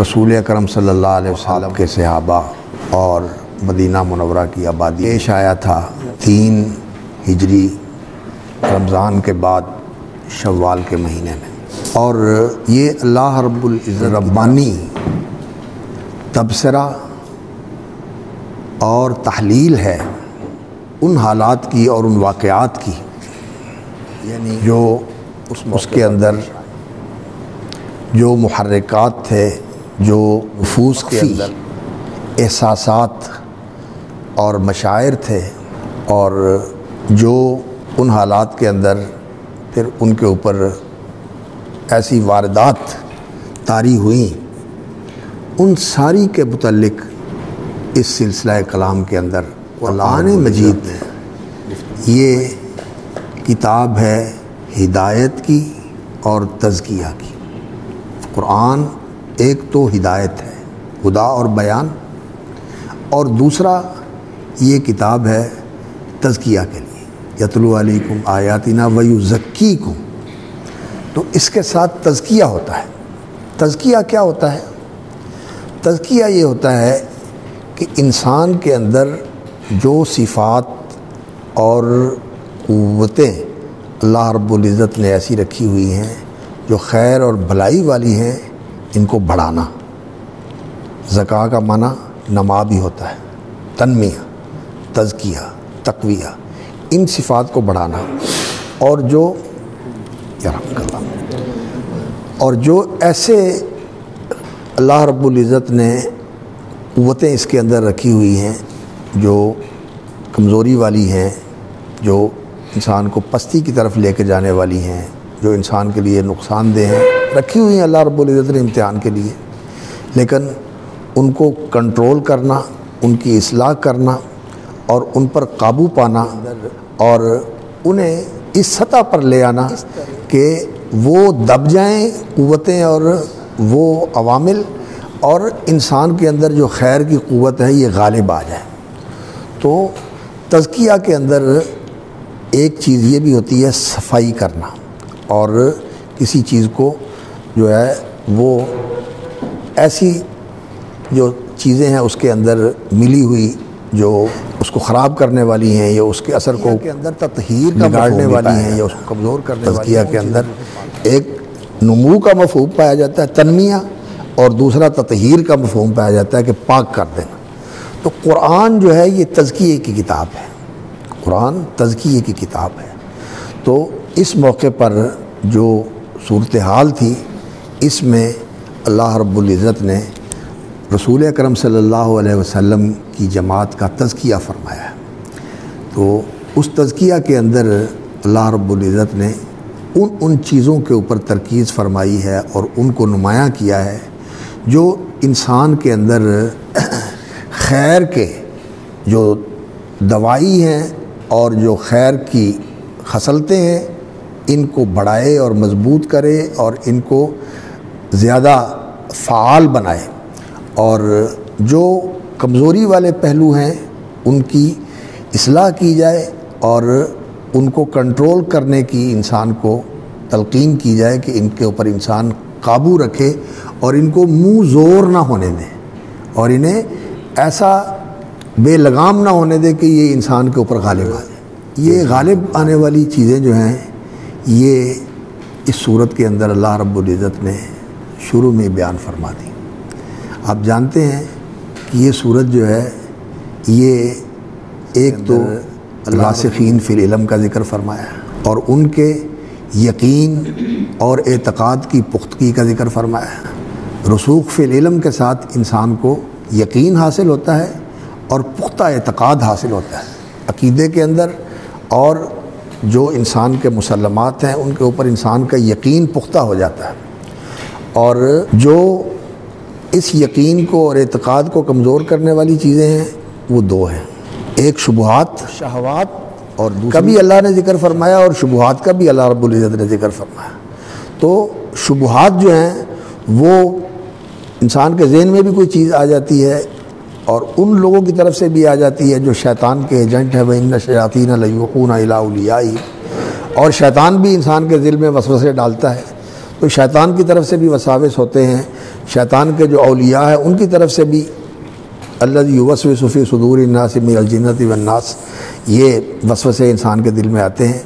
رسول اکرم صلی اللہ علیہ وسلم کے صحابہ اور مدینہ منورہ کی آبادی پیش آیا تھا 3 ہجری رمضان کے بعد شوال کے مہینے میں، اور یہ اللہ رب العزت ربانی تبصرہ اور تحلیل ہے ان حالات کی اور ان واقعات کی، یعنی جو اس کے اندر جو محرکات تھے، جو نفوس کے اندر احساسات اور مشاعر تھے، اور جو ان حالات کے اندر پھر ان کے اوپر ایسی واردات طاری ہوئیں، ان ساری کے متعلق اس سلسلہ کلام کے اندر قرآن مجید یہ کتاب ہے ہدایت کی اور تزکیہ کی۔ قرآن ایک تو ہدایت ہے، ہدا اور بیان، اور دوسرا یہ کتاب ہے تزکیہ کے لیے، یتلو علیکم آیاتنا ویزکیکم۔ تو اس کے ساتھ تزکیہ ہوتا ہے۔ تزکیہ کیا ہوتا ہے؟ تزکیہ یہ ہوتا ہے کہ انسان کے اندر جو صفات اور قوتیں اللہ رب العزت نے ایسی رکھی ہوئی ہیں جو خیر اور بھلائی والی ہیں، ان کو بڑھانا۔ زکوٰۃ کا معنی نما بھی ہوتا ہے، تنمیہ، تزکیہ، تقویہ، ان صفات کو بڑھانا، اور جو ایسے اللہ رب العزت نے قوتیں اس کے اندر رکھی ہوئی ہیں جو کمزوری والی ہیں، جو انسان کو پستی کی طرف لے کے جانے والی ہیں، جو انسان کے لیے نقصان دہ ہیں، رکھی ہوئی ہیں اللہ رب العزت نے امتحان کے لیے، لیکن ان کو کنٹرول کرنا، ان کی اصلاح کرنا اور ان پر قابو پانا، اور انہیں اس سطح پر لے آنا کہ وہ دب جائیں قوتیں اور وہ عوامل، اور انسان کے اندر جو خیر کی قوت ہے یہ غالب آ جائے۔ تو تزکیہ کے اندر ایک چیز یہ بھی ہوتی ہے صفائی کرنا، اور کسی چیز کو جو ہے وہ ایسی جو چیزیں ہیں اس کے اندر ملی ہوئی جو اس کو خراب کرنے والی ہیں یا اس کے اثر کو تطہیر کا بگاڑنے والی ہیں یا اس کو کمزور کرنے والی ہیں۔ تزکیہ کے اندر ایک نمو کا مفہوم پایا جاتا ہے، تنمیہ، اور دوسرا تطہیر کا مفہوم پایا جاتا ہے کہ پاک کر دینا۔ تو قرآن جو ہے یہ تزکیے کی کتاب ہے، قرآن تزکیے کی کتاب ہے۔ تو اس موقع پر جو صورتحال تھی، اس میں اللہ رب العزت نے رسول اکرم صلی اللہ علیہ وسلم کی جماعت کا تزکیہ فرمایا ہے۔ تو اس تزکیہ کے اندر اللہ رب العزت نے ان چیزوں کے اوپر ترکیز فرمائی ہے اور ان کو نمایاں کیا ہے جو انسان کے اندر خیر کے جو دوائی ہیں اور جو خیر کی خصلتیں ہیں، ان کو بڑھائے اور مضبوط کرے اور ان کو زیادہ فعال بنائے، اور جو کمزوری والے پہلو ہیں ان کی اصلاح کی جائے اور ان کو کنٹرول کرنے کی انسان کو تلقین کی جائے کہ ان کے اوپر انسان قابو رکھے اور ان کو منہ زور نہ ہونے دے، اور انہیں ایسا بے لگام نہ ہونے دے کہ یہ انسان کے اوپر غالب آ جائے۔ یہ غالب آنے والی چیزیں جو ہیں یہ اس صورت کے اندر اللہ رب العزت نے شروع میں بیان فرما دی۔ آپ جانتے ہیں کہ یہ صورت جو ہے یہ ایک تو راسخین فی العلم کا ذکر فرمایا اور ان کے یقین اور اعتقاد کی پختگی کا ذکر فرمایا۔ رسوخ فی العلم کے ساتھ انسان کو یقین حاصل ہوتا ہے اور پختہ اعتقاد حاصل ہوتا ہے عقیدے کے اندر، اور جو انسان کے مسلمات ہیں ان کے اوپر انسان کا یقین پختہ ہو جاتا ہے۔ اور جو اس یقین کو اور اعتقاد کو کمزور کرنے والی چیزیں ہیں وہ 2 ہیں، ایک شبہات، شہوات، اور کبھی اللہ نے ذکر فرمایا اور شبہات کا بھی اللہ رب العزت نے ذکر فرمایا۔ تو شبہات جو ہیں وہ انسان کے ذہن میں بھی کوئی چیز آ جاتی ہے اور ان لوگوں کی طرف سے بھی آ جاتی ہے جو شیطان کے ایجنٹ ہیں، وَإِنَّ الشَّيَاطِينَ لَيُوحُونَ إِلَىٰ أَوْلِيَائِهِمْ، اور شیطان بھی انسان کے دل میں وسوسے ڈالتا ہے، تو شیطان کی طرف سے بھی وساوس ہوتے ہیں، شیطان کے جو اولیاء ہیں ان کی طرف سے بھی الذی یوسوس فی صدور الناس من الجنۃ والناس، یہ وسوسے انسان کے دل میں آتے ہیں،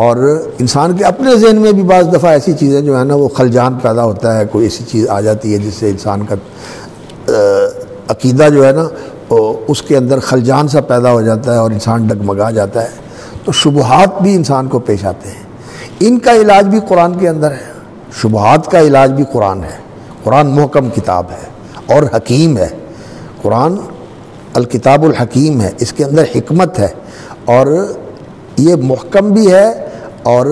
اور انسان کے اپنے ذہن میں بھی بعض دفعہ ایسی چیزیں جو ہے نا وہ خلجان پیدا ہوتا ہے، کوئی ایسی چیز آ جاتی ہے جس سے انسان کا عقیدہ جو ہے نا اس کے اندر خلجان سا پیدا ہو جاتا ہے اور انسان ڈگمگا جاتا ہے، تو شبہات بھی انسان کو پیش آتے ہیں۔ ان کا علاج بھی قرآن کے اندر ہے، شبہات کا علاج بھی قرآن ہے۔ قرآن محکم کتاب ہے اور حکیم ہے، قرآن الکتاب الحکیم ہے، اس کے اندر حکمت ہے، اور یہ محکم بھی ہے اور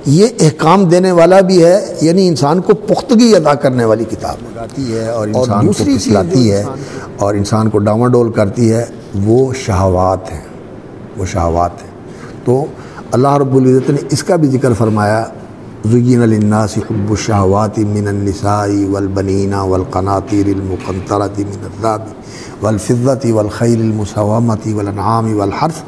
یہ احکام دینے والا بھی ہے، یعنی انسان کو پختگی عطا کرنے والی کتاب ہے، اور انسان کو پھسلاتی ہے اور انسان کو ڈاواڈول کرتی ہے، وہ شہوات ہیں، وہ شہوات ہیں۔ تو اللہ رب العزت نے اس کا بھی ذکر فرمایا، زُيِّنَ لِلنَّاسِ حُبُّ الشَّهَوَاتِ مِنَ النِّسَاءِ وَالْبَنِينَ وَالْقَنَاطِيرِ الْمُقَنطَرَةِ مِنَ الذَّهَبِ وَالْفِضَّةِ وَالْخَيْلِ الْمُسَوَّمَةِ وَالْأَنْعَامِ وَالْحَرْثِ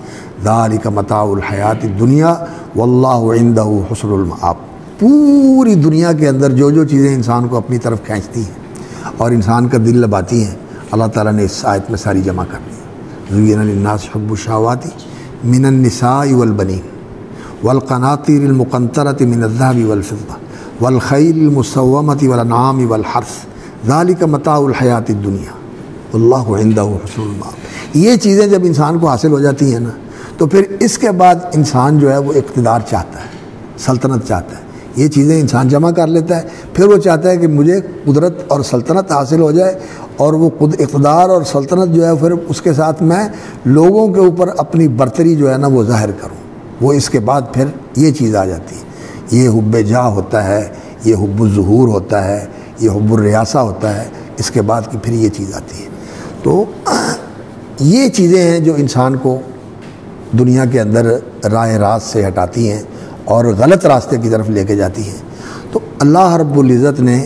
ذَلِكَ مَتَاعُ الْحَيَاةِ الدُّنْيَا وَاللَّهُ عِندَهُ حُسْنُ الْمَآبِ۔ پوری دنیا کے اندر جو جو چیزیں انسان کو اپنی طرف کھینچتی ہیں اور انسان کا دل لباتی ہیں، اللہ تعالیٰ نے اس آیت میں ساری جمع کر دی۔ زُيِّنَ لِلنَّاسِ حُبُّ الشَّهَوَاتِ مِنَ النِّسَاءِ وَالْبَنِينَ والقناطير المقنطرة من الذهب والفضة والخيل المسومة والأنعام والحرث ذلك متاع الحياة الدنيا والله عنده حسن المآب۔ یہ چیزیں جب انسان کو حاصل ہو جاتی ہیں نا، تو پھر اس کے بعد انسان جو ہے وہ اقتدار چاہتا ہے، سلطنت چاہتا ہے۔ یہ چیزیں انسان جمع کر لیتا ہے، پھر وہ چاہتا ہے کہ مجھے قدرت اور سلطنت حاصل ہو جائے، اور وہ اقتدار اور سلطنت جو ہے پھر اس کے ساتھ میں لوگوں کے اوپر اپنی برتری جو ہے نا وہ ظاہر کروں۔ وہ اس کے بعد پھر یہ چیز آ جاتی ہے، یہ حب جاہ ہوتا ہے، یہ حب الظہور ہوتا ہے، یہ حب الریاسہ ہوتا ہے، اس کے بعد کی پھر یہ چیز آتی ہے۔ تو یہ چیزیں ہیں جو انسان کو دنیا کے اندر راہ راست سے ہٹاتی ہیں اور غلط راستے کی طرف لے کے جاتی ہیں۔ تو اللہ رب العزت نے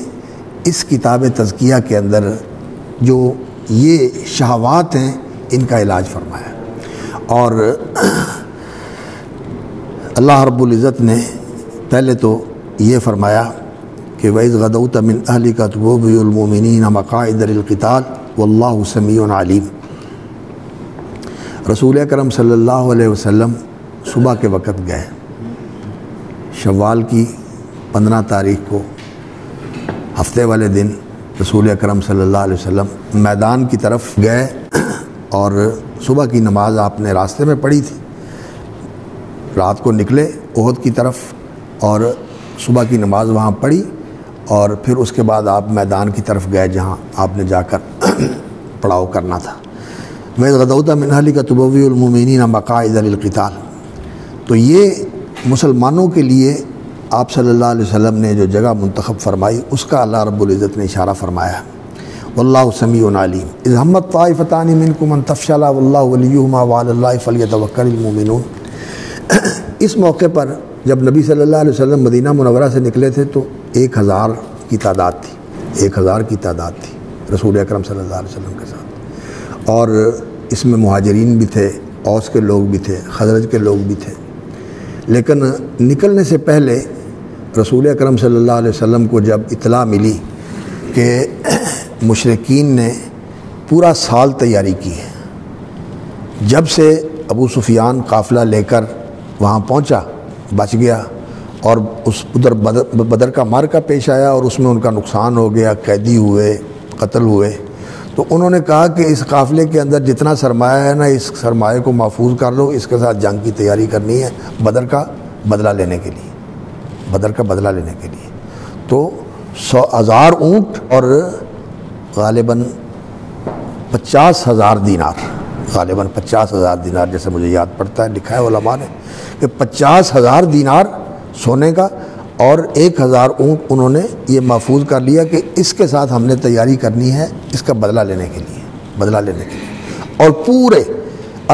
اس کتاب تزکیہ کے اندر جو یہ شہوات ہیں ان کا علاج فرمایا، اور اللہ رب العزت نے پہلے تو یہ فرمایا کہ وَإِذْ غَدَوْتَ مِنْ أَهْلِكَ تُبَوِّئُ الْمُؤْمِنِينَ مَقَاعِدَ لِلْقِتَالِ وَاللَّهُ سَمِيعٌ عَلِيمٌ۔ رسول اکرم صلی اللہ علیہ وسلم صبح کے وقت گئے، شوال کی 15 تاریخ کو ہفتے والے دن رسول اکرم صلی اللہ علیہ وسلم میدان کی طرف گئے، اور صبح کی نماز آپ نے راستے میں پڑھی تھی۔ رات کو نکلے احد کی طرف اور صبح کی نماز وہاں پڑھی، اور پھر اس کے بعد آپ میدان کی طرف گئے جہاں آپ نے جا کر پڑاؤ کرنا تھا۔ وَإِذْ غَدَوْتَ مِنْ أَهْلِكَ تُبَوِّئُ الْمُؤْمِنِينَ مَقَاعِدَ لِلْقِتَالِ۔ تو یہ مسلمانوں کے لیے آپ صلی اللہ علیہ وسلم نے جو جگہ منتخب فرمائی اس کا اللہ رب العزت نے اشارہ فرمایا، واللہ سمیع علیم۔ اذ ہمت طائفتان منکم ان تفشلا واللہ ولیہما وعلی اللہ فلیتوکل المؤمنون۔ اس موقع پر جب نبی صلی اللہ علیہ وسلم مدینہ منورہ سے نکلے تھے تو 1000 کی تعداد تھی، 1000 کی تعداد تھی رسول اکرم صلی اللہ علیہ وسلم کے ساتھ، اور اس میں مہاجرین بھی تھے، اوس کے لوگ بھی تھے، خزرج کے لوگ بھی تھے۔ لیکن نکلنے سے پہلے رسول اکرم صلی اللہ علیہ وسلم کو جب اطلاع ملی کہ مشرکین نے پورا سال تیاری کی ہے، جب سے ابو سفیان قافلہ لے کر وہاں پہنچا بچ گیا، اور اس ادھر بدر کا معرکہ پیش آیا اور اس میں ان کا نقصان ہو گیا، قیدی ہوئے، قتل ہوئے، تو انہوں نے کہا کہ اس قافلے کے اندر جتنا سرمایہ ہے نا اس سرمایہ کو محفوظ کر لو، اس کے ساتھ جنگ کی تیاری کرنی ہے بدر کا بدلہ لینے کے لیے، بدر کا بدلہ لینے کے لیے۔ تو 100,000 اونٹ اور غالباً 50,000 دینار، غالباً 50,000 دینار جیسے مجھے یاد پڑتا ہے، لکھا ہے علماء نے کہ 50,000 دینار سونے کا اور 1,000 اونٹ انہوں نے یہ محفوظ کر لیا کہ اس کے ساتھ ہم نے تیاری کرنی ہے اس کا بدلہ لینے کے لیے، بدلہ لینے کے لیے۔ اور پورے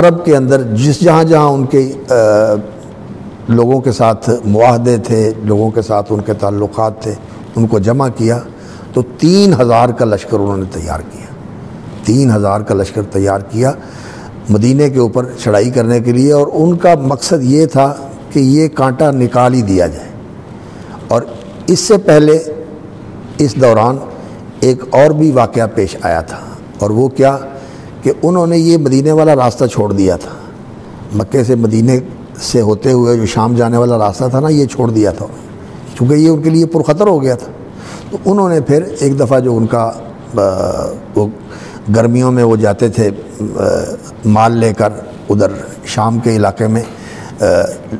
عرب کے اندر جہاں جہاں ان کے لوگوں کے ساتھ معاہدے تھے، لوگوں کے ساتھ ان کے تعلقات تھے، ان کو جمع کیا تو 3,000 کا لشکر انہوں نے تیار کیا، 3,000 کا لشکر تیار کیا مدینے کے اوپر چڑھائی کرنے کے لیے، اور ان کا مقصد یہ تھا کہ یہ کانٹا نکال ہی دیا جائے۔ اور اس سے پہلے اس دوران ایک اور بھی واقعہ پیش آیا تھا، اور وہ کیا کہ انہوں نے یہ مدینے والا راستہ چھوڑ دیا تھا، مکے سے مدینے سے ہوتے ہوئے جو شام جانے والا راستہ تھا نا، یہ چھوڑ دیا تھا چونکہ یہ ان کے لیے پرخطر ہو گیا تھا۔ تو انہوں نے پھر ایک دفعہ جو ان کا وہ گرمیوں میں وہ جاتے تھے مال لے کر ادھر شام کے علاقے میں،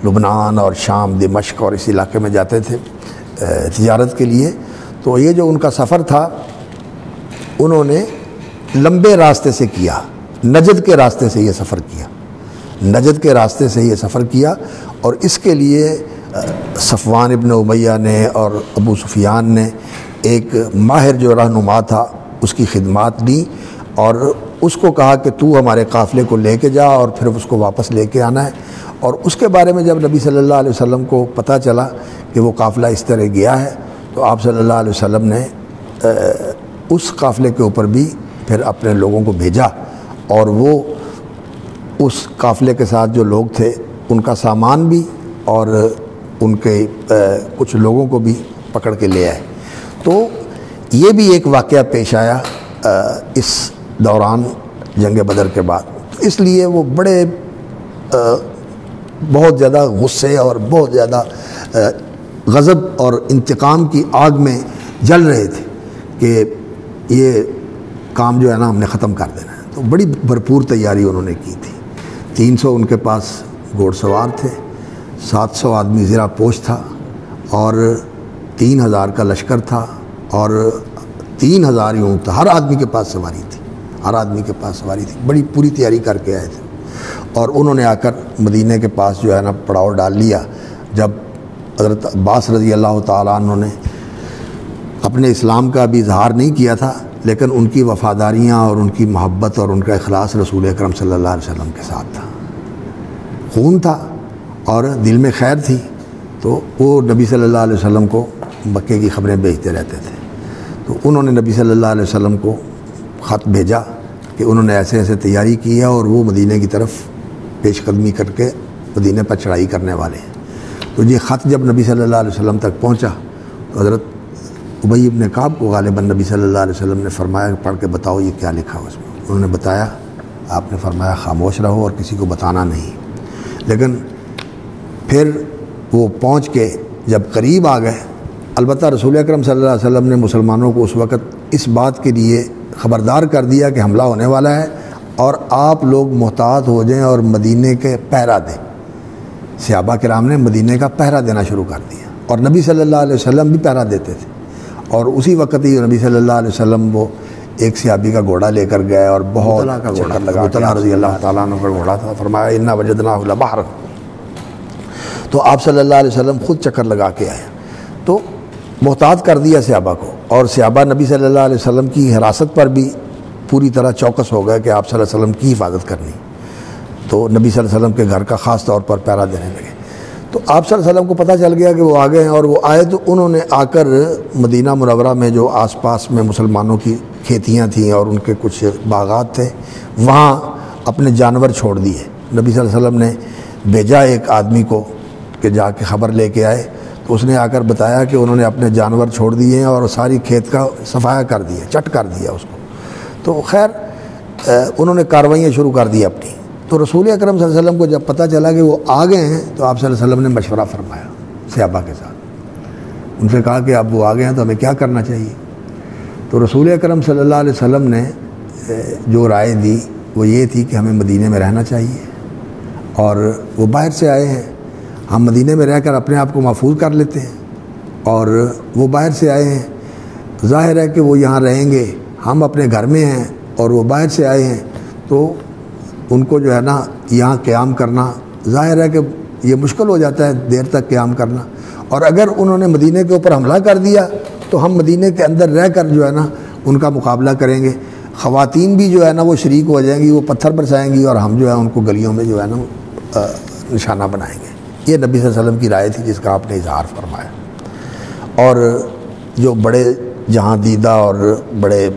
لبنان اور شام، دمشق اور اس علاقے میں جاتے تھے تجارت کے لیے، تو یہ جو ان کا سفر تھا انہوں نے لمبے راستے سے کیا، نجد کے راستے سے یہ سفر کیا، نجد کے راستے سے یہ سفر کیا، اور اس کے لیے صفوان ابن امیہ نے اور ابو سفیان نے ایک ماہر جو رہنما تھا اس کی خدمات لی، اور اس کو کہا کہ تو ہمارے قافلے کو لے کے جا اور پھر اس کو واپس لے کے آنا ہے۔ اور اس کے بارے میں جب نبی صلی اللہ علیہ وسلم کو پتہ چلا کہ وہ قافلہ اس طرح گیا ہے، تو آپ صلی اللہ علیہ وسلم نے اس قافلے کے اوپر بھی پھر اپنے لوگوں کو بھیجا، اور وہ اس قافلے کے ساتھ جو لوگ تھے ان کا سامان بھی اور ان کے کچھ لوگوں کو بھی پکڑ کے لے آئے۔ تو یہ بھی ایک واقعہ پیش آیا اس دوران جنگ بدر کے بعد، اس لیے وہ بڑے بہت زیادہ غصے اور بہت زیادہ غضب اور انتقام کی آگ میں جل رہے تھے کہ یہ کام جو ہے نا ہم نے ختم کر دینا ہے۔ تو بڑی بھرپور تیاری انہوں نے کی تھی، 300 ان کے پاس گھوڑ سوار تھے، 700 آدمی زرہ پوش تھا، اور 3000 کا لشکر تھا، اور 3000 اونٹ، ہر آدمی کے پاس سواری تھی، ہر آدمی کے پاس سواری تھی، بڑی پوری تیاری کر کے آئے تھے۔ اور انہوں نے آ کر مدینہ کے پاس جو ہے نا پڑاؤ ڈال لیا۔ جب حضرت عباس رضی اللہ تعالیٰ عنہ نے اپنے اسلام کا بھی اظہار نہیں کیا تھا، لیکن ان کی وفاداریاں اور ان کی محبت اور ان کا اخلاص رسول اکرم صلی اللہ علیہ وسلم کے ساتھ تھا، خون تھا اور دل میں خیر تھی، تو وہ نبی صلی اللہ علیہ وسلم کو مکے کی خبریں بھیجتے رہتے تھے۔ تو انہوں نے نبی صلی اللہ علیہ وسلم کو خط بھیجا کہ انہوں نے ایسے ایسے تیاری کی ہے اور وہ مدینہ کی طرف پیش قدمی کر کے مدینہ پر چڑھائی کرنے والے ہیں۔ تو یہ خط جب نبی صلی اللہ علیہ وسلم تک پہنچا تو حضرت ابی ابن کعب کو غالباً نبی صلی اللہ علیہ وسلم نے فرمایا پڑھ کے بتاؤ یہ کیا لکھا ہو اس میں۔ انہوں نے بتایا، آپ نے فرمایا خاموش رہو اور کسی کو بتانا نہیں۔ لیکن پھر وہ پہنچ کے جب قریب آ گئے، البتہ رسول اکرم صلی اللہ علیہ وسلم نے مسلمانوں کو اس وقت اس بات کے لیے خبردار کر دیا کہ حملہ ہونے والا ہے اور آپ لوگ محتاط ہو جائیں اور مدینے کے پہرا دیں۔ صحابہ کرام نے مدینے کا پہرا دینا شروع کر دیا، اور نبی صلی اللہ علیہ وسلم بھی پہرا دیتے تھے۔ اور اسی وقت ہی نبی صلی اللہ علیہ وسلم وہ ایک صحابی کا گھوڑا لے کر گئے اور بہت چکر لگا کے، رضی اللہ تعالیٰ عنہ کا گھوڑا تھا، فرمایا انا وجدناہ لبحر، تو آپ صلی اللہ علیہ وسلم خود چکر لگا کے آئے، تو محتاط کر دیا صحابہ کو، اور صحابہ نبی صلی اللہ علیہ وسلم کی حراست پر بھی پوری طرح چوکس ہو گئے کہ آپ صلی اللہ علیہ وسلم کی حفاظت کرنی، تو نبی صلی اللہ علیہ وسلم کے گھر کا خاص طور پر پہرا دینے لگے۔ تو آپ صلی اللہ علیہ وسلم کو پتہ چل گیا کہ وہ آ گئے ہیں، اور وہ آئے تو انہوں نے آ کر مدینہ منورہ میں جو آس پاس میں مسلمانوں کی کھیتیاں تھیں اور ان کے کچھ باغات تھے، وہاں اپنے جانور چھوڑ دیے۔ نبی صلی اللہ علیہ وسلم نے بھیجا ایک آدمی کو کہ جا کے خبر لے کے آئے، تو اس نے آ کر بتایا کہ انہوں نے اپنے جانور چھوڑ دیے ہیں اور ساری کھیت کا صفایا کر دیا، چٹ کر دیا اس کو۔ تو خیر انہوں نے کاروائیاں شروع کر دی اپنی۔ تو رسول اکرم صلی اللہ علیہ وسلم کو جب پتہ چلا کہ وہ آ گئے ہیں تو آپ صلی اللہ علیہ وسلم نے مشورہ فرمایا صحابہ کے ساتھ، ان سے کہا کہ اب وہ آ گئے ہیں تو ہمیں کیا کرنا چاہیے۔ تو رسول اکرم صلی اللہ علیہ وسلم نے جو رائے دی وہ یہ تھی کہ ہمیں مدینہ میں رہنا چاہیے، اور وہ باہر سے آئے ہیں، ہم مدینہ میں رہ کر اپنے آپ کو محفوظ کر لیتے ہیں، اور وہ باہر سے آئے ہیں، ظاہر ہے کہ وہ یہاں رہیں گے، ہم اپنے گھر میں ہیں اور وہ باہر سے آئے ہیں، تو ان کو جو ہے نا یہاں قیام کرنا ظاہر ہے کہ یہ مشکل ہو جاتا ہے دیر تک قیام کرنا، اور اگر انہوں نے مدینہ کے اوپر حملہ کر دیا تو ہم مدینہ کے اندر رہ کر جو ہے نا ان کا مقابلہ کریں گے، خواتین بھی جو ہے نا وہ شریک ہو جائیں گی، وہ پتھر برسائیں گی اور ہم جو ہے ان کو گلیوں میں جو ہے نا نشانہ بنائیں گے۔ یہ نبی صلی اللہ علیہ وسلم کی رائے تھی جس کا آپ نے اظہار فرمایا، اور جو بڑے جہاں دیدہ اور بڑے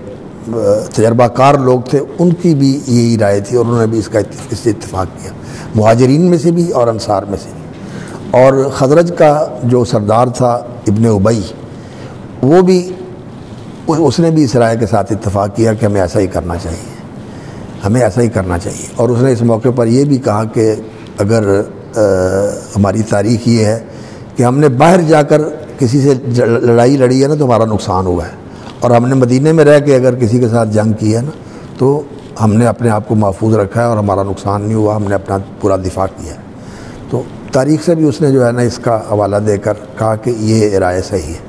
تجربہ کار لوگ تھے ان کی بھی یہی رائے تھی، اور انہوں نے بھی اس سے اتفاق کیا، مہاجرین میں سے بھی اور انصار میں سے بھی۔ اور خزرج کا جو سردار تھا ابن ابی، وہ بھی اس نے بھی اس رائے کے ساتھ اتفاق کیا کہ ہمیں ایسا ہی کرنا چاہیے، ہمیں ایسا ہی کرنا چاہیے۔ اور اس نے اس موقع پر یہ بھی کہا کہ اگر ہماری تاریخ یہ ہے کہ ہم نے باہر جا کر کسی سے لڑائی لڑی ہے نا تو ہمارا نقصان ہوا ہے، اور ہم نے مدینے میں رہ کے اگر کسی کے ساتھ جنگ کی ہے نا تو ہم نے اپنے آپ کو محفوظ رکھا ہے اور ہمارا نقصان نہیں ہوا، ہم نے اپنا پورا دفاع کیا ہے۔ تو تاریخ سے بھی اس نے جو ہے نا اس کا حوالہ دے کر کہا کہ یہ رائے صحیح ہے۔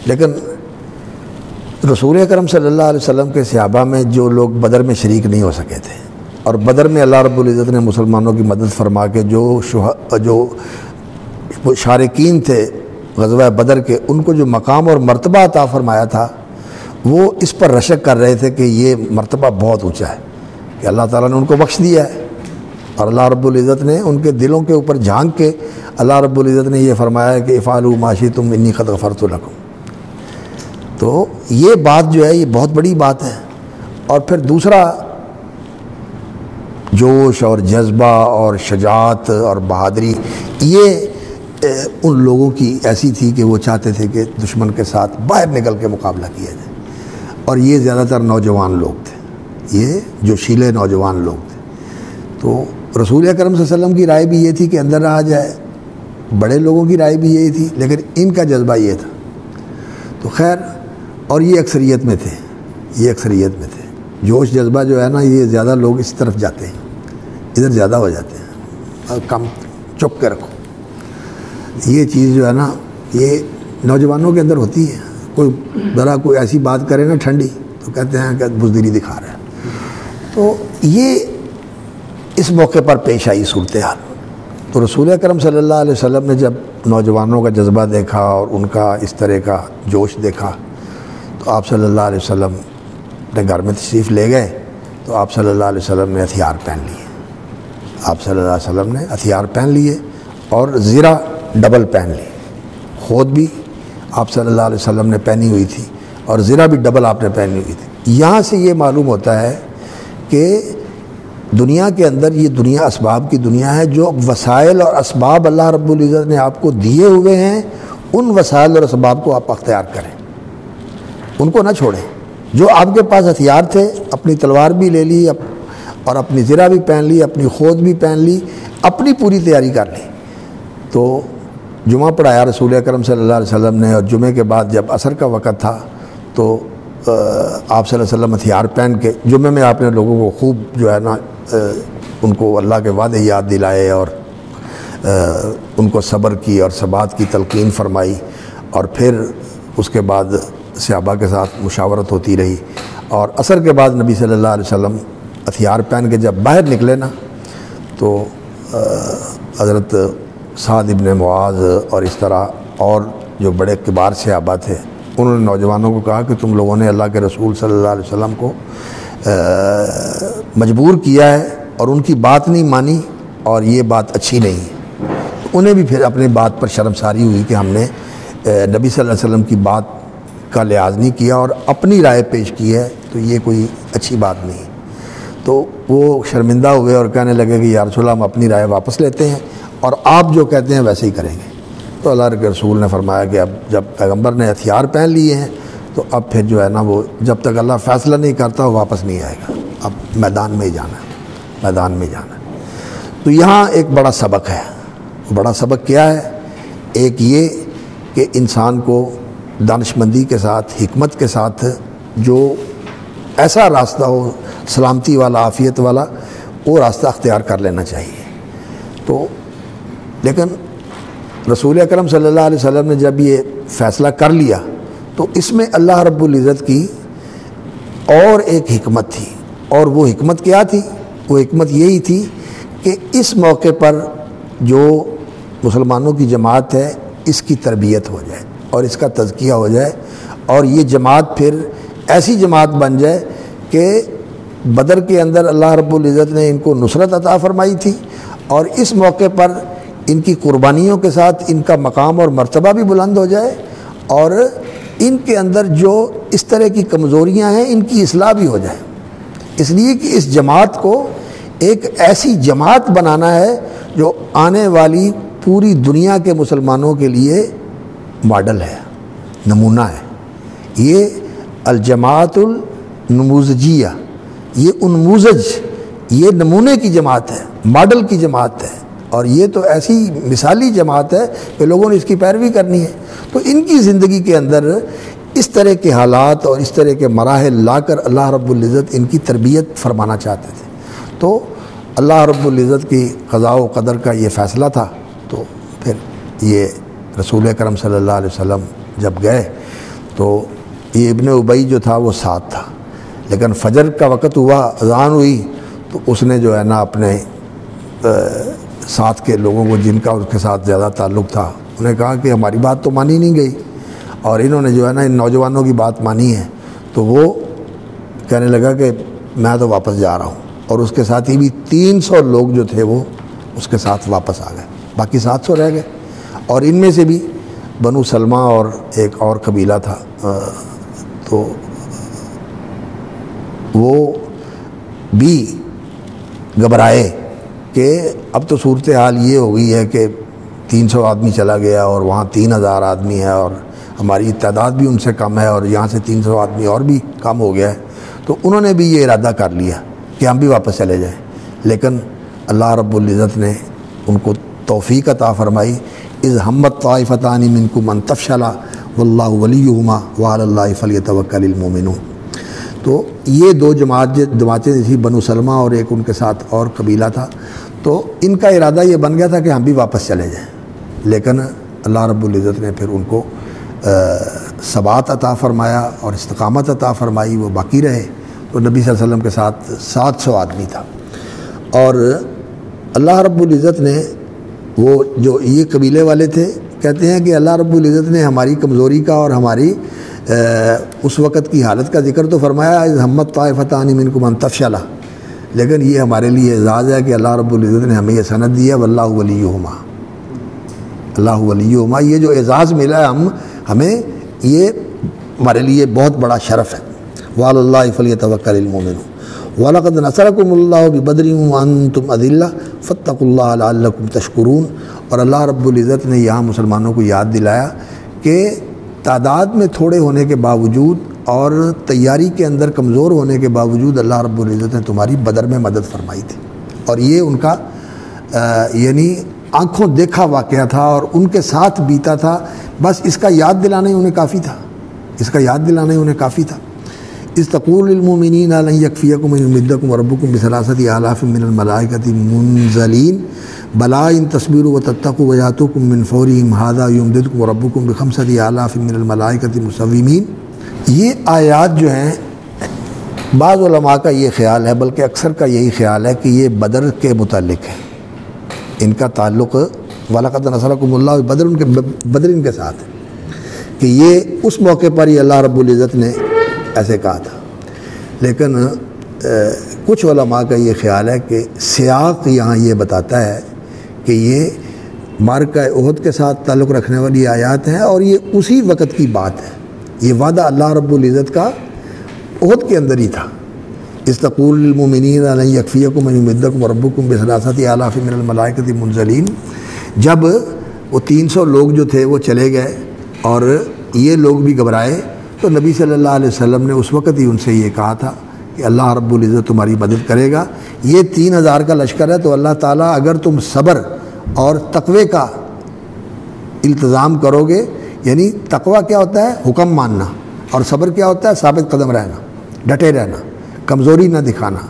لیکن رسول اکرم صلی اللہ علیہ وسلم کے صحابہ میں جو لوگ بدر میں شریک نہیں ہو سکے تھے، اور بدر میں اللہ رب العزت نے مسلمانوں کی مدد فرما کے جو شارکین تھے غزوہ بدر کے، ان کو جو مقام اور مرتبہ عطا فرمایا تھا، وہ اس پر رشک کر رہے تھے کہ یہ مرتبہ بہت اونچا ہے کہ اللہ تعالیٰ نے ان کو بخش دیا ہے، اور اللہ رب العزت نے ان کے دلوں کے اوپر جھانک کے اللہ رب العزت نے یہ فرمایا ہے کہ افعلوا ما شئتم انی قد غفرت لکم۔ تو یہ بات جو ہے یہ بہت بڑی بات ہے۔ اور پھر دوسرا، جوش اور جذبہ اور شجاعت اور بہادری یہ ان لوگوں کی ایسی تھی کہ وہ چاہتے تھے کہ دشمن کے ساتھ باہر نکل کے مقابلہ کیا جائے، اور یہ زیادہ تر نوجوان لوگ تھے، یہ جو شیلے نوجوان لوگ تھے۔ تو رسول اکرم صلی اللہ علیہ وسلم کی رائے بھی یہ تھی کہ اندر آ جائے، بڑے لوگوں کی رائے بھی یہی تھی، لیکن ان کا جذبہ یہ تھا۔ تو خیر، اور یہ اکثریت میں تھے، جوش جذبہ جو ہے نا یہ زیادہ لوگ اس طرف جاتے ہیں، ادھر زیادہ ہو جاتے ہیں، کم چپ کے رکھو۔ یہ چیز جو ہے نا یہ نوجوانوں کے اندر ہوتی ہے، کوئی ایسی بات کرے نا ٹھنڈی تو کہتے ہیں کہ بزدلی دکھا رہا ہے۔ تو یہ اس موقع پر پیش آئی صورتحال۔ تو رسول اکرم صلی اللہ علیہ وسلم نے جب نوجوانوں کا جذبہ دیکھا اور ان کا اس طرح کا جوش دیکھا تو آپ صلی اللہ علیہ وسلم نے گھر میں تشریف لے گئے۔ تو آپ صلی اللہ علیہ وسلم نے ہتھیار پہن لیے، آپ صلی اللہ علیہ وسلم نے ہتھیار پہن لیے اور زرہ ڈبل پہن لی، خود بھی آپ صلی اللہ علیہ وسلم نے پہنی ہوئی تھی اور زرہ بھی ڈبل آپ نے پہنی ہوئی تھی۔ یہاں سے یہ معلوم ہوتا ہے کہ دنیا کے اندر یہ دنیا اسباب کی دنیا ہے، جو وسائل اور اسباب اللہ رب العزت نے آپ کو دیے ہوئے ہیں، ان وسائل اور اسباب کو آپ اختیار کریں، ان کو نہ چھوڑیں۔ جو آپ کے پاس ہتھیار تھے، اپنی تلوار بھی لے لی اور اپنی زرہ بھی پہن لی، اپنی خود بھی پہن لی، اپنی پوری تیاری کر لی۔ تو جمعہ پڑھایا رسول اکرم صلی اللہ علیہ وسلم نے، اور جمعے کے بعد جب عصر کا وقت تھا تو آپ صلی اللہ علیہ وسلم ہتھیار پہن کے جمعے میں آپ نے لوگوں کو خوب جو ہے نا ان کو اللہ کے وعدے یاد دلائے اور ان کو صبر کی اور ثبات کی تلقین فرمائی، اور پھر اس کے بعد صحابہ کے ساتھ مشاورت ہوتی رہی، اور عصر کے بعد نبی صلی اللہ علیہ وسلم ہتھیار پہن کے جب باہر نکلے نا تو حضرت سعد ابن معاذ اور اس طرح اور جو بڑے کبار صحابہ تھے، انہوں نے نوجوانوں کو کہا کہ تم لوگوں نے اللہ کے رسول صلی اللہ علیہ وسلم کو مجبور کیا ہے اور ان کی بات نہیں مانی، اور یہ بات اچھی نہیں ہے۔ انہیں بھی پھر اپنی بات پر شرمساری ہوئی کہ ہم نے نبی صلی اللہ علیہ وسلم کی بات کا لحاظ نہیں کیا اور اپنی رائے پیش کی ہے، تو یہ کوئی اچھی بات نہیں۔ تو وہ شرمندہ ہوئے اور کہنے لگے کہ یا رسول اللہ ہم اپنی رائے واپس لیتے ہیں اور آپ جو کہتے ہیں ویسے ہی کریں گے۔ تو اللہ کے رسول نے فرمایا کہ اب جب پیغمبر نے ہتھیار پہن لیے ہیں تو اب پھر جو ہے نا وہ جب تک اللہ فیصلہ نہیں کرتا وہ واپس نہیں آئے گا، اب میدان میں ہی جانا ہے، میدان میں جانا ہے۔ تو یہاں ایک بڑا سبق ہے۔ بڑا سبق کیا ہے؟ ایک یہ کہ انسان کو دانشمندی کے ساتھ، حکمت کے ساتھ جو ایسا راستہ ہو سلامتی والا، عافیت والا، وہ راستہ اختیار کر لینا چاہیے۔ تو لیکن رسول اکرم صلی اللہ علیہ وسلم نے جب یہ فیصلہ کر لیا تو اس میں اللہ رب العزت کی اور ایک حکمت تھی، اور وہ حکمت کیا تھی؟ وہ حکمت یہی تھی کہ اس موقع پر جو مسلمانوں کی جماعت ہے اس کی تربیت ہو جائے اور اس کا تزکیہ ہو جائے، اور یہ جماعت پھر ایسی جماعت بن جائے کہ بدر کے اندر اللہ رب العزت نے ان کو نصرت عطا فرمائی تھی، اور اس موقع پر ان کی قربانیوں کے ساتھ ان کا مقام اور مرتبہ بھی بلند ہو جائے، اور ان کے اندر جو اس طرح کی کمزوریاں ہیں ان کی اصلاح بھی ہو جائے۔ اس لیے کہ اس جماعت کو ایک ایسی جماعت بنانا ہے جو آنے والی پوری دنیا کے مسلمانوں کے لیے ماڈل ہے، نمونہ ہے۔ یہ الجماعت النموذجیہ، یہ انموذج، یہ نمونے کی جماعت ہے، ماڈل کی جماعت ہے، اور یہ تو ایسی مثالی جماعت ہے کہ لوگوں نے اس کی پیروی کرنی ہے۔ تو ان کی زندگی کے اندر اس طرح کے حالات اور اس طرح کے مراحل لا کر اللہ رب العزت ان کی تربیت فرمانا چاہتے تھے۔ تو اللہ رب العزت کی قضاء و قدر کا یہ فیصلہ تھا۔ تو پھر یہ رسول اکرم صلی اللہ علیہ وسلم جب گئے تو یہ ابن ابی جو تھا وہ ساتھ تھا، لیکن فجر کا وقت ہوا، اذان ہوئی، تو اس نے جو ہے نا اپنے ساتھ کے لوگوں کو، جن کا اس کے ساتھ زیادہ تعلق تھا، انہیں کہا کہ ہماری بات تو مانی نہیں گئی، اور انہوں نے جو ہے نا ان نوجوانوں کی بات مانی ہے۔ تو وہ کہنے لگا کہ میں تو واپس جا رہا ہوں، اور اس کے ساتھ ہی بھی 300 لوگ جو تھے وہ اس کے ساتھ واپس آ گئے، باقی 700 رہ گئے۔ اور ان میں سے بھی بنو سلمہ اور ایک اور قبیلہ تھا، تو وہ بھی گھبرائے کہ اب تو صورتحال یہ ہو گئی ہے کہ 300 آدمی چلا گیا اور وہاں 3000 آدمی ہے، اور ہماری تعداد بھی ان سے کم ہے، اور یہاں سے 300 آدمی اور بھی کم ہو گیا ہے۔ تو انہوں نے بھی یہ ارادہ کر لیا کہ ہم بھی واپس چلے جائیں، لیکن اللہ رب العزت نے ان کو توفیق عطا فرمائی۔ اذ ہمت طائفتان منکم ان تفشلا واللہ ولیہما وعلی اللہ فلیتوکل المؤمنون۔ تو یہ دو جماعتیں تھیں، بنو سلمہ اور ایک ان کے ساتھ اور قبیلہ تھا۔ تو ان کا ارادہ یہ بن گیا تھا کہ ہم بھی واپس چلے جائیں، لیکن اللہ رب العزت نے پھر ان کو ثبات عطا فرمایا اور استقامت عطا فرمائی، وہ باقی رہے۔ تو نبی صلی اللہ علیہ وسلم کے ساتھ 700 آدمی تھا، اور اللہ رب العزت نے وہ جو یہ قبیلے والے تھے، کہتے ہیں کہ اللہ رب العزت نے ہماری کمزوری کا اور ہماری اس وقت کی حالت کا ذکر تو فرمایا، اذ ہمت طائفتان منکم ان تفشلا، لیکن یہ ہمارے لیے اعزاز ہے کہ اللہ رب العزت نے ہمیں یہ سند دی ہے واللہ ولیہما، اللہ ولیہما، یہ جو اعزاز ملا ہے ہمیں یہ ہمارے لیے بہت بڑا شرف ہے۔ وعلی اللہ فلیتوکل المؤمنون وَلَقَدْ نَصَرَكُمُ اللَّهُ بِبَدْرٍ وَأَنْتُمْ أَذِلَّةٌ فَاتَّقُوا اللَّهَ لَعَلَّكُمْ تَشْكُرُونَ۔ اور اللہ رب العزت نے یہاں مسلمانوں کو یاد دلایا کہ تعداد میں تھوڑے ہونے کے باوجود اور تیاری کے اندر کمزور ہونے کے باوجود اللہ رب العزت نے تمہاری بدر میں مدد فرمائی تھی، اور یہ ان کا یعنی آنکھوں دیکھا واقعہ تھا اور ان کے ساتھ بیتا تھا۔ بس اس کا یاد دلانا ہی انہیں کافی تھا، اس کا یاد دلانا ہی انہیں کافی تھا۔ اذ تقول للمؤمنین لن یکفیکم ان یمدکم ربکم بثلاثۃ آلاف من الملائکۃ منزلین بلا ان تصبروا وتتقوا ویاتوکم من فورہم ھذا یمددکم ربکم بخمسۃ آلاف من الملائکۃ مسومین۔ یہ آیات جو ہیں، بعض علماء کا یہ خیال ہے، بلکہ اکثر کا یہی خیال ہے کہ یہ بدر کے متعلق ہے، ان کا تعلق وَلَقَدْ نَصَرَكُمُ اللَّهُ بدر ان کے ساتھ ہے، کہ یہ اس موقع پر ہی اللہ رب العزت نے ایسے کہا تھا۔ لیکن کچھ علماء کا یہ خیال ہے کہ سیاق یہاں یہ بتاتا ہے کہ یہ معرکہ احد کے ساتھ تعلق رکھنے والی آیات ہیں، اور یہ اسی وقت کی بات ہے، یہ وعدہ اللہ رب العزت کا احد کے اندر ہی تھا۔ اذ تقول للمؤمنین لن یکفیکم ان یمدکم ربکم بثلاثۃ آلاف من الملائکۃ منزلین، جب وہ 300 لوگ جو تھے وہ چلے گئے اور یہ لوگ بھی گھبرائے، تو نبی صلی اللہ علیہ وسلم نے اس وقت ہی ان سے یہ کہا تھا کہ اللہ رب العزت تمہاری مدد کرے گا۔ یہ 3000 کا لشکر ہے، تو اللہ تعالیٰ اگر تم صبر اور تقوی کا التزام کرو گے، یعنی تقوی کیا ہوتا ہے؟ حکم ماننا، اور صبر کیا ہوتا ہے؟ ثابت قدم رہنا، ڈٹے رہنا، کمزوری نہ دکھانا،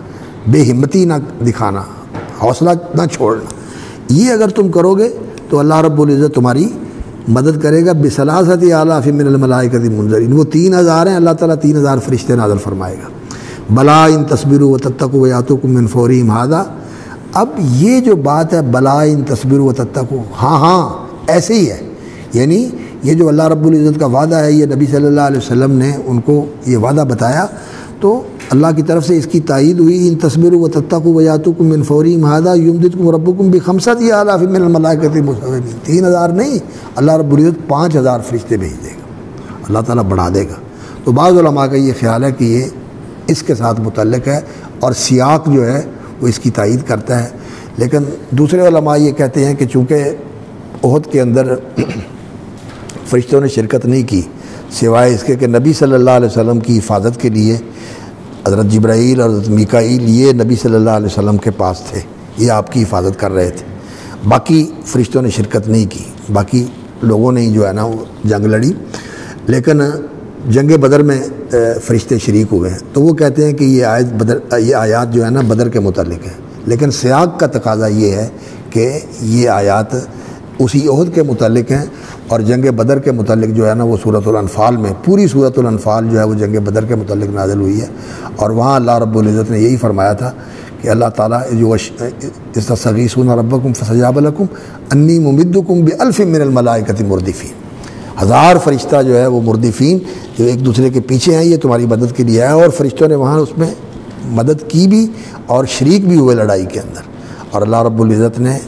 بے ہمتی نہ دکھانا، حوصلہ نہ چھوڑنا۔ یہ اگر تم کرو گے تو اللہ رب العزت تمہاری مدد کرے گا بثلاثۃ آلاف من الملائکۃ منزلین۔ وہ 3000 ہیں، اللہ تعالیٰ 3000 فرشتے نازل فرمائے گا۔ بلا ان تصبروا وتتقوا ویاتوکم من فورہم ھذا۔ اب یہ جو بات ہے بلا ان تصبروا وتتقوا، ہاں ایسے ہی ہے، یعنی یہ جو اللہ رب العزت کا وعدہ ہے، یہ نبی صلی اللہ علیہ وسلم نے ان کو یہ وعدہ بتایا، تو اللہ کی طرف سے اس کی تائید ہوئی۔ ان تصبروا وتتقوا ویاتوکم من فورہم ھذا یمددکم ربکم بخمسۃ آلاف من الملائکۃ مسومین۔ 3000 نہیں، اللہ رب العزت 5000 فرشتے بھیج دے گا، اللہ تعالیٰ بڑھا دے گا۔ تو بعض علماء کا یہ خیال ہے کہ یہ اس کے ساتھ متعلق ہے، اور سیاق جو ہے وہ اس کی تائید کرتا ہے۔ لیکن دوسرے علماء یہ کہتے ہیں کہ چونکہ احد کے اندر فرشتوں نے شرکت نہیں کی، سوائے اس کے کہ نبی صلی اللہ علیہ وسلم کی حفاظت کے لیے حضرت جبرائیل اور حضرت میکائیل یہ نبی صلی اللہ علیہ وسلم کے پاس تھے، یہ آپ کی حفاظت کر رہے تھے۔ باقی فرشتوں نے شرکت نہیں کی، باقی لوگوں نے ہی جو ہے نا وہ جنگ لڑی، لیکن جنگ بدر میں فرشتے شریک ہوئے ہیں۔ تو وہ کہتے ہیں کہ یہ آیات جو ہے نا بدر کے متعلق ہے، لیکن سیاق کا تقاضا یہ ہے کہ یہ آیات اسی عہد کے متعلق ہیں، اور جنگ بدر کے متعلق جو ہے نا وہ سورۃ الانفال میں، پوری سورۃ الانفال جو ہے وہ جنگ بدر کے متعلق نازل ہوئی ہے، اور وہاں اللہ رب العزت نے یہی فرمایا تھا کہ اللہ تعالیٰ جو استستغیثون ربکم فاستجاب لکم انی ممدکم بألف من الملائکۃ مردفین، 1000 فرشتہ جو ہے وہ مردفین جو ایک دوسرے کے پیچھے ہیں، یہ تمہاری مدد کے لیے ہے، اور فرشتوں نے وہاں اس میں مدد کی بھی اور شریک بھی ہوئے لڑائی کے اندر، اور اللہ رب العزت نے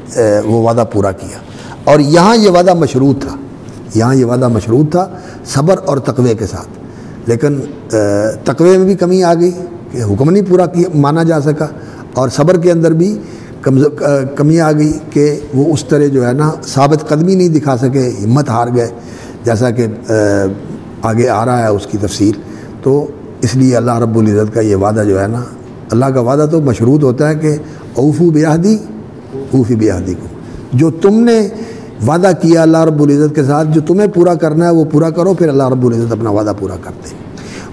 وہ وعدہ پورا کیا۔ اور یہاں یہ وعدہ مشروط تھا، یہاں یہ وعدہ مشروط تھا صبر اور تقوی کے ساتھ، لیکن تقوی میں بھی کمی آ گئی کہ حکم نہیں پورا کیا مانا جا سکا، اور صبر کے اندر بھی کمی آ گئی کہ وہ اس طرح جو ہے نا ثابت قدمی نہیں دکھا سکے، ہمت ہار گئے، جیسا کہ آگے آ رہا ہے اس کی تفصیل۔ تو اس لیے اللہ رب العزت کا یہ وعدہ جو ہے نا، اللہ کا وعدہ تو مشروط ہوتا ہے کہ اوفو بعہدی اوفی بعہدکم، جو تم نے وعدہ کیا اللہ رب العزت کے ساتھ، جو تمہیں پورا کرنا ہے وہ پورا کرو، پھر اللہ رب العزت اپنا وعدہ پورا کرتے ہیں۔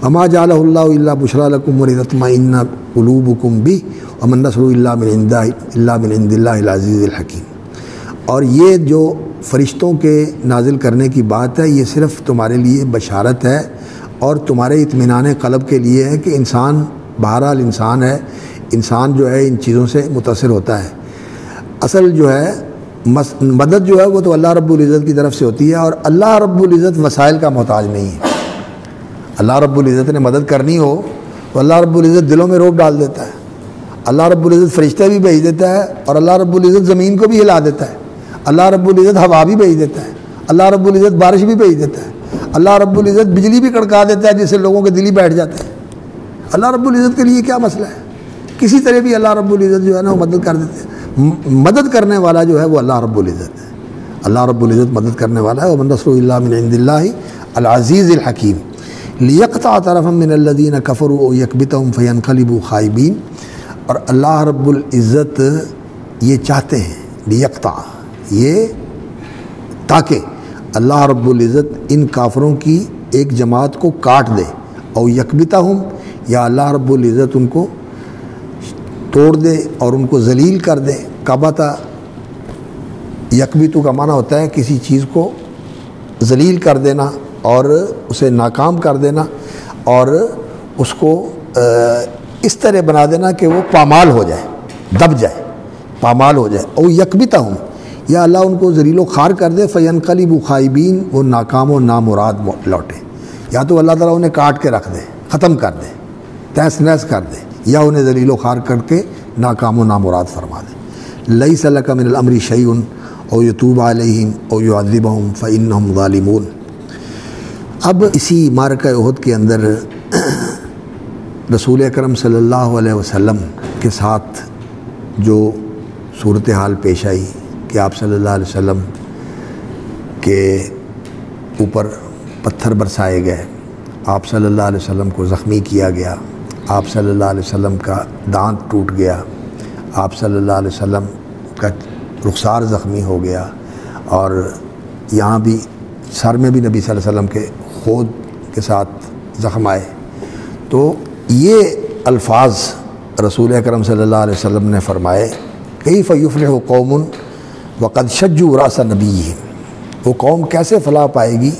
وما جعلہ اللہ الا بشریٰ لکم ولتطمئن قلوبکم بہ وما النصر الا من عند اللہ العزیز الحکیم۔ اور یہ جو فرشتوں کے نازل کرنے کی بات ہے، یہ صرف تمہارے لیے بشارت ہے اور تمہارے اطمینان قلب کے لیے ہے کہ انسان بہرحال انسان ہے، انسان جو ہے ان چیزوں سے متاثر ہوتا ہے۔ اصل جو ہے مدد جو ہے وہ تو اللہ رب العزت کی طرف سے ہوتی ہے، اور اللہ رب العزت وسائل کا محتاج نہیں ہے۔ اللہ رب العزت نے مدد کرنی ہو تو اللہ رب العزت دلوں میں روب ڈال دیتا ہے، اللہ رب العزت فرشتے بھی بھیج دیتا ہے، اور اللہ رب العزت زمین کو بھی ہلا دیتا ہے، اللہ رب العزت ہوا بھی بھیج دیتا ہے، اللہ رب العزت بارش بھی بھیج دیتا ہے، اللہ رب العزت بجلی بھی کڑکا دیتا ہے جس سے لوگوں کے دل ہی بیٹھ جاتے ہیں۔ اللہ رب العزت کے لیے کیا مسئلہ ہے؟ کسی طرح بھی اللہ رب العزت جو ہے نا وہ مدد کر دیتے ہیں۔ مدد کرنے والا جو ہے وہ اللہ رب العزت ہے، اللہ رب العزت مدد کرنے والا ہے۔ وَمَن نَّصْرُ إِلَّا مِنْ عِندِ اللَّهِ الْعَزِيزِ الْحَكِيمِ لِيَقْطَعَ طَرَفًا مِّنَ الَّذِينَ كَفَرُوا أَوْ يَكْبِتَهُمْ فَيَنْقَلِبُوا خَائِبِينَ۔ اور اللہ رب العزت یہ چاہتے ہیں، لیقطع، یہ تاکہ اللہ رب العزت ان کافروں کی ایک جماعت کو کاٹ دے، او یکبتہم، یا اللہ رب العزت ان کو توڑ دے اور ان کو ذلیل کر دے۔ کبتا یکبتو کا معنی ہوتا ہے کسی چیز کو ذلیل کر دینا اور اسے ناکام کر دینا، اور اس کو اس طرح بنا دینا کہ وہ پامال ہو جائے، دب جائے، پامال ہو جائے۔ او یکبتہم، یا اللہ ان کو ذلیل و خوار کر دے، فینقلبوا خائبین، وہ ناکام و نامراد لوٹے۔ یا تو اللہ تعالیٰ انہیں کاٹ کے رکھ دے، ختم کر دے، تہس نہس کر دے، یا انہیں ذلیل و خوار کر کے ناکام و نامراد فرما دے۔ لیس لک من الامر شیء او یتوب علیہم او یعذبہم فانہم ظالمون۔ اب اسی معرکہ احد کے اندر رسول اکرم صلی اللہ علیہ وسلم کے ساتھ جو صورتحال پیش آئی کہ آپ صلی اللہ علیہ وسلم کے اوپر پتھر برسائے گئے، آپ صلی اللہ علیہ وسلم کو زخمی کیا گیا، آپ صلی اللہ علیہ وسلم کا دانت ٹوٹ گیا، آپ صلی اللہ علیہ وسلم کا رخسار زخمی ہو گیا، اور یہاں بھی سر میں بھی نبی صلی اللہ علیہ وسلم کے خود کے ساتھ زخم آئے۔ تو یہ الفاظ رسول اکرم صلی اللہ علیہ وسلم نے فرمائے، کیف یفلح قوم وقد شجوا راس نبیہم، وہ قوم کیسے فلاح پائے گی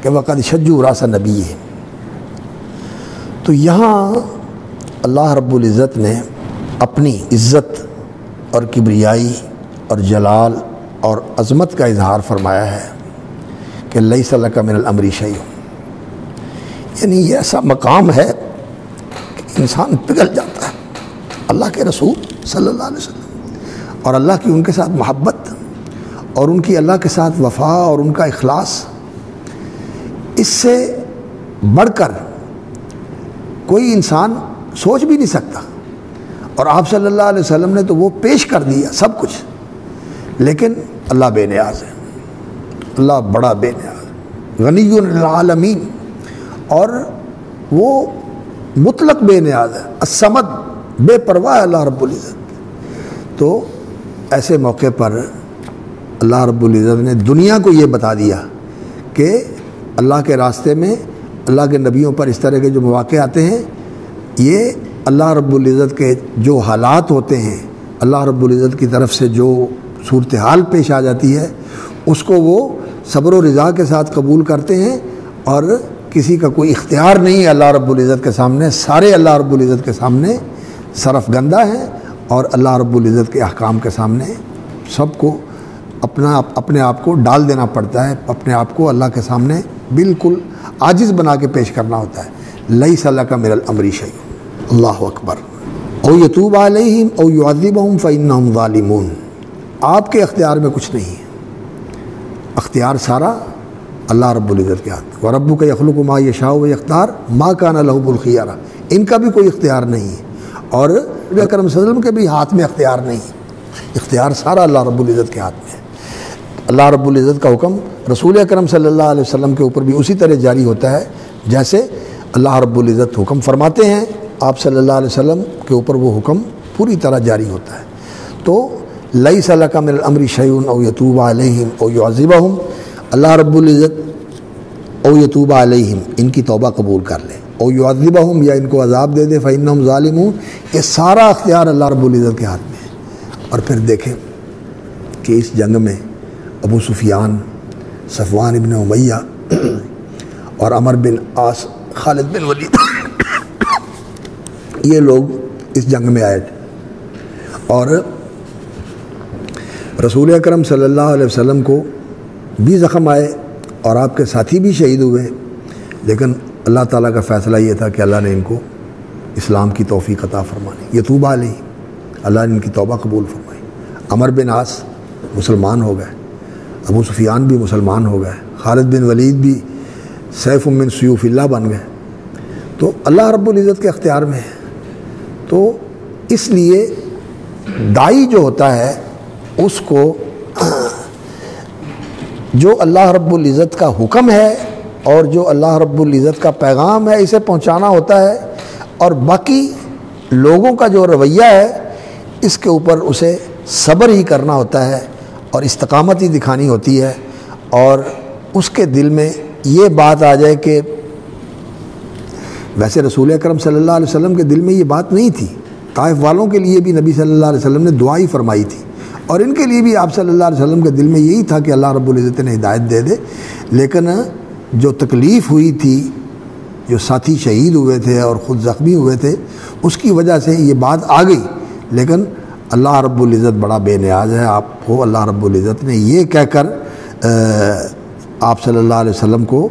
کہ وقد شجوا راس نبیہم۔ تو یہاں اللہ رب العزت نے اپنی عزت اور کبریائی اور جلال اور عظمت کا اظہار فرمایا ہے کہ لیس لک من الامر شیء، یعنی یہ ایسا مقام ہے کہ انسان پگھل جاتا ہے۔ اللہ کے رسول صلی اللہ علیہ وسلم اور اللہ کی ان کے ساتھ محبت اور ان کی اللہ کے ساتھ وفا اور ان کا اخلاص، اس سے بڑھ کر کوئی انسان سوچ بھی نہیں سکتا، اور آپ صلی اللہ علیہ وسلم نے تو وہ پیش کر دیا سب کچھ، لیکن اللہ بے نیاز ہے، اللہ بڑا بے نیاز، غنی العالمین، اور وہ مطلق بے نیاز ہے، الصمد، بے پرواہ ہے اللہ رب العزت۔ تو ایسے موقع پر اللہ رب العزت نے دنیا کو یہ بتا دیا کہ اللہ کے راستے میں اللہ کے نبیوں پر اس طرح کے جو مواقع آتے ہیں، یہ اللہ رب العزت کے جو حالات ہوتے ہیں، اللہ رب العزت کی طرف سے جو صورتحال پیش آ جاتی ہے، اس کو وہ صبر و رضا کے ساتھ قبول کرتے ہیں، اور کسی کا کوئی اختیار نہیں ہے اللہ رب العزت کے سامنے، سارے اللہ رب العزت کے سامنے صرف گندہ ہیں، اور اللہ رب العزت کے احکام کے سامنے سب کو اپنے آپ کو ڈال دینا پڑتا ہے، اپنے آپ کو اللہ کے سامنے بالکل عاجز بنا کے پیش کرنا ہوتا ہے۔ لیس لک من الامر شیء، اللہ اکبر۔ او یتوب علیہم او یعذبہم فانہم ظالمون، آپ کے اختیار میں کچھ نہیں ہے، اختیار سارا اللہ رب العزت کے ہاتھ۔ وَرَبُّكَ يَخْلُقُ مَا يَشَاءُ وَيَخْتَارُ مَا كَانَ لَهُمُ الْخِيَرَةُ، ان کا بھی کوئی اختیار نہیں ہے، اور نبی اکرم صلی اللہ علیہ وسلم کے بھی ہاتھ میں اختیار نہیں ہے، اختیار سارا اللہ رب العزت کے ہاتھ میں ہے۔ اللہ رب العزت کا حکم رسول اکرم صلی اللہ علیہ وسلم کے اوپر بھی اسی طرح جاری ہوتا ہے جیسے اللہ رب العزت حکم فرماتے ہیں، آپ صلی اللہ علیہ وسلم کے اوپر وہ حکم پوری طرح جاری ہوتا ہے۔ تو لیس لک من الامر شیء او یتوب علیہم او یعذبہم، اللہ رب العزت او یتوب علیہم، ان کی توبہ قبول کر لے، او یعذبہم، یا ان کو عذاب دے دے، فانہم ظالمون، یہ سارا اختیار اللہ رب العزت کے ہاتھ میں ہے۔ اور پھر دیکھیں کہ اس جنگ میں ابو سفیان، صفوان ابن امیہ اور عمر بن عاص، خالد بن ولید، یہ لوگ اس جنگ میں آئے تھے، اور رسول اکرم صلی اللہ علیہ وسلم کو بھی زخم آئے اور آپ کے ساتھی بھی شہید ہوئے، لیکن اللہ تعالیٰ کا فیصلہ یہ تھا کہ اللہ نے ان کو اسلام کی توفیق عطا فرمانی، یتوب علیہ، اللہ نے ان کی توبہ قبول فرمائی۔ عمر بن عاص مسلمان ہو گئے، ابو سفیان بھی مسلمان ہو گئے، خالد بن ولید بھی سیف من سیوف اللہ بن گئے۔ تو اللہ رب العزت کے اختیار میں ہے۔ تو اس لیے داعی جو ہوتا ہے اس کو جو اللہ رب العزت کا حکم ہے اور جو اللہ رب العزت کا پیغام ہے اسے پہنچانا ہوتا ہے، اور باقی لوگوں کا جو رویہ ہے اس کے اوپر اسے صبر ہی کرنا ہوتا ہے اور استقامت ہی دکھانی ہوتی ہے، اور اس کے دل میں یہ بات آ جائے کہ ویسے رسول اکرم صلی اللہ علیہ وسلم کے دل میں یہ بات نہیں تھی، طائف والوں کے لیے بھی نبی صلی اللہ علیہ وسلم نے دعا ہی فرمائی تھی، اور ان کے لیے بھی آپ صلی اللہ علیہ وسلم کے دل میں یہی تھا کہ اللہ رب العزت نے ہدایت دے دے، لیکن جو تکلیف ہوئی تھی، جو ساتھی شہید ہوئے تھے اور خود زخمی ہوئے تھے، اس کی وجہ سے یہ بات آ گئی، لیکن اللہ رب العزت بڑا بے نیاز ہے، آپ کو اللہ رب العزت نے یہ کہہ کر آپ صلی اللہ علیہ وسلم کو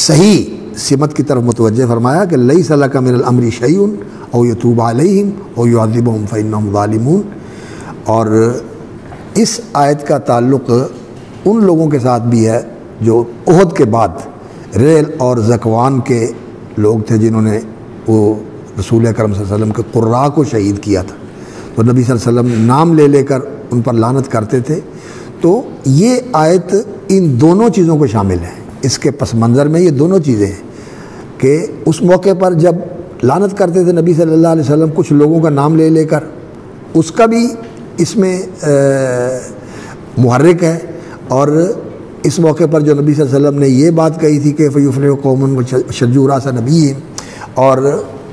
صحیح سمت کی طرف متوجہ فرمایا کہ لیس لک من الامر شیء او یتوب علیہم او یعذبہم فانہم ظالمون۔ اور اس آیت کا تعلق ان لوگوں کے ساتھ بھی ہے جو احد کے بعد ریل اور زکوان کے لوگ تھے، جنہوں نے وہ رسول اکرم صلی اللہ علیہ وسلم کے قراء کو شہید کیا تھا، تو نبی صلی اللہ علیہ وسلم نام لے لے کر ان پر لعنت کرتے تھے۔ تو یہ آیت ان دونوں چیزوں کو شامل ہے، اس کے پس منظر میں یہ دونوں چیزیں ہیں کہ اس موقع پر جب لعنت کرتے تھے نبی صلی اللہ علیہ وسلم کچھ لوگوں کا نام لے لے کر، اس کا بھی اس میں محرک ہے، اور اس موقع پر جو نبی صلی اللہ علیہ وسلم نے یہ بات کہی تھی کہ فیفلح قوم وشجوا راس نبیہم، اور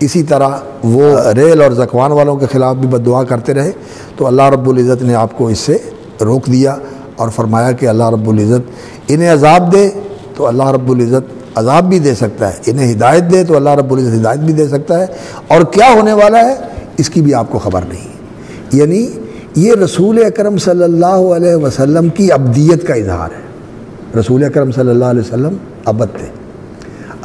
اسی طرح وہ ریل اور زکوان والوں کے خلاف بھی بد دعا کرتے رہے، تو اللہ رب العزت نے آپ کو اس سے روک دیا اور فرمایا کہ اللہ رب العزت انہیں عذاب دے تو اللہ رب العزت عذاب بھی دے سکتا ہے، انہیں ہدایت دے تو اللہ رب العزت ہدایت بھی دے سکتا ہے، اور کیا ہونے والا ہے اس کی بھی آپ کو خبر نہیں۔ یعنی یہ رسول اکرم صلی اللہ علیہ وسلم کی عبدیت کا اظہار ہے۔ رسول اکرم صلی اللہ علیہ وسلم عبد تھے،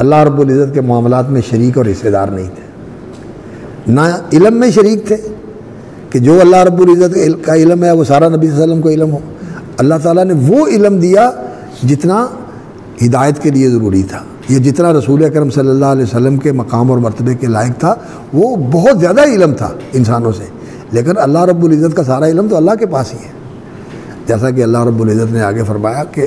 اللہ رب العزت کے معاملات میں شریک اور حصے دار نہیں تھے، نہ علم میں شریک تھے کہ جو اللہ رب العزت کا علم ہے وہ سارا نبی صلی اللہ علیہ وسلم کو علم ہو۔ اللہ تعالیٰ نے وہ علم دیا جتنا ہدایت کے لیے ضروری تھا، یہ جتنا رسول اکرم صلی اللہ علیہ وسلم کے مقام اور مرتبے کے لائق تھا، وہ بہت زیادہ علم تھا انسانوں سے، لیکن اللہ رب العزت کا سارا علم تو اللہ کے پاس ہی ہے، جیسا کہ اللہ رب العزت نے آگے فرمایا کہ